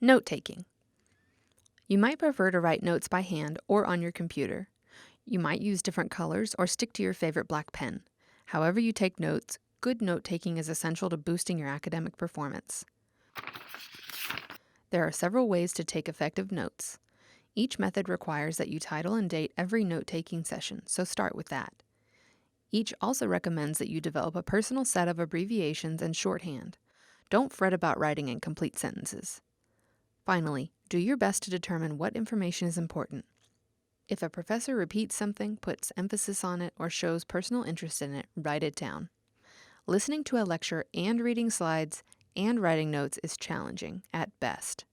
Note-taking. You might prefer to write notes by hand or on your computer. You might use different colors or stick to your favorite black pen. However you take notes, good note-taking is essential to boosting your academic performance. There are several ways to take effective notes. Each method requires that you title and date every note-taking session, so start with that. Each also recommends that you develop a personal set of abbreviations and shorthand. Don't fret about writing incomplete sentences. Finally, do your best to determine what information is important. If a professor repeats something, puts emphasis on it, or shows personal interest in it, write it down. Listening to a lecture and reading slides and writing notes is challenging at best.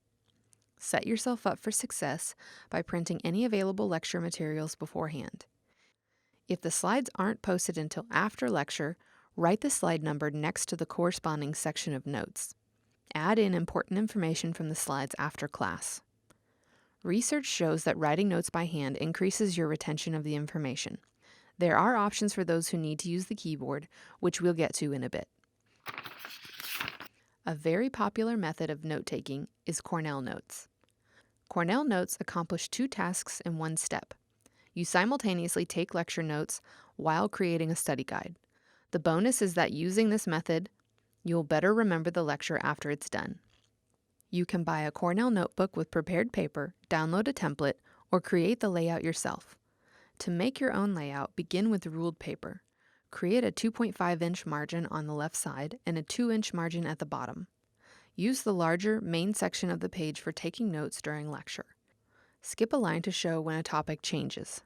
Set yourself up for success by printing any available lecture materials beforehand. If the slides aren't posted until after lecture, write the slide number next to the corresponding section of notes. Add in important information from the slides after class. Research shows that writing notes by hand increases your retention of the information. There are options for those who need to use the keyboard, which we'll get to in a bit. A very popular method of note-taking is CORNELL notes. CORNELL notes accomplish two tasks in one step. You simultaneously take lecture notes while creating a study guide. The bonus is that using this method, you'll better remember the lecture after it's done. You can buy a CORNELL notebook with prepared paper, download a template, or create the layout yourself. To make your own layout, begin with ruled paper. Create a 2.5-inch margin on the left side and a 2-inch margin at the bottom. Use the larger main section of the page for taking notes during lecture. Skip a line to show when a topic changes.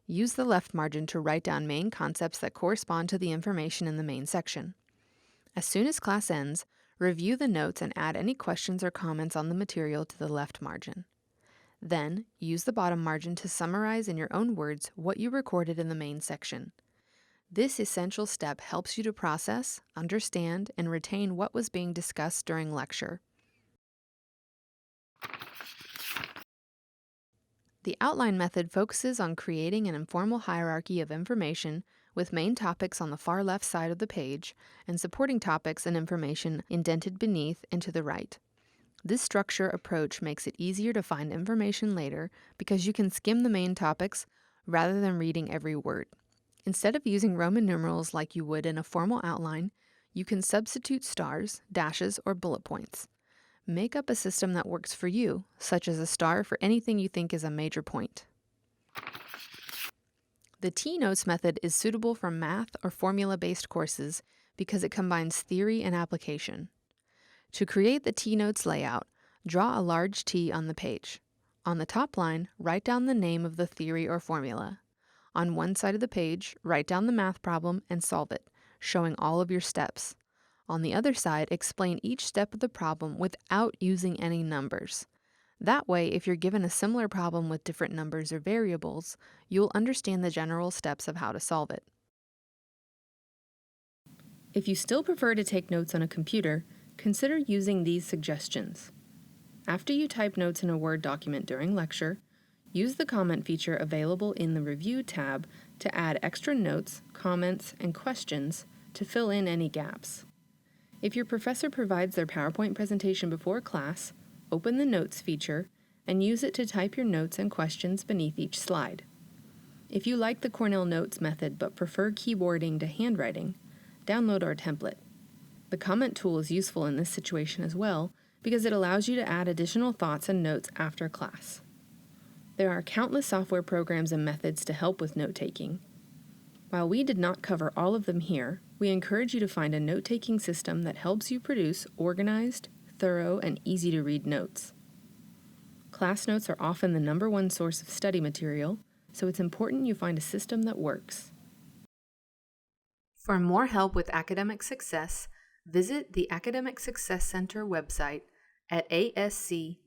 Use the left margin to write down main concepts that correspond to the information in the main section. As soon as class ends, review the notes and add any questions or comments on the material to the left margin. Then, use the bottom margin to summarize in your own words what you recorded in the main section. This essential step helps you to process, understand, and retain what was being discussed during lecture. The outline method focuses on creating an informal hierarchy of information with main topics on the far left side of the page and supporting topics and information indented beneath and to the right. This structure approach makes it easier to find information later because you can skim the main topics rather than reading every word. Instead of using Roman numerals like you would in a formal outline, you can substitute stars, dashes, or bullet points. Make up a system that works for you, such as a star for anything you think is a major point. The T-Notes method is suitable for math or formula-based courses because it combines theory and application. To create the T-Notes layout, draw a large T on the page. On the top line, write down the name of the theory or formula. On one side of the page, write down the math problem and solve it, showing all of your steps. On the other side, explain each step of the problem without using any numbers. That way, if you're given a similar problem with different numbers or variables, you'll understand the general steps of how to solve it. If you still prefer to take notes on a computer, consider using these suggestions. After you type notes in a Word document during lecture, use the comment feature available in the Review tab to add extra notes, comments, and questions to fill in any gaps. If your professor provides their PowerPoint presentation before class, open the Notes feature and use it to type your notes and questions beneath each slide. If you like the CORNELL Notes method but prefer keyboarding to handwriting, download our template. The comment tool is useful in this situation as well because it allows you to add additional thoughts and notes after class. There are countless software programs and methods to help with note-taking. While we did not cover all of them here, we encourage you to find a note-taking system that helps you produce organized, thorough, and easy-to-read notes. Class notes are often the #1 source of study material, so it's important you find a system that works. For more help with academic success, visit the Academic Success Center website at asc.tamu.edu.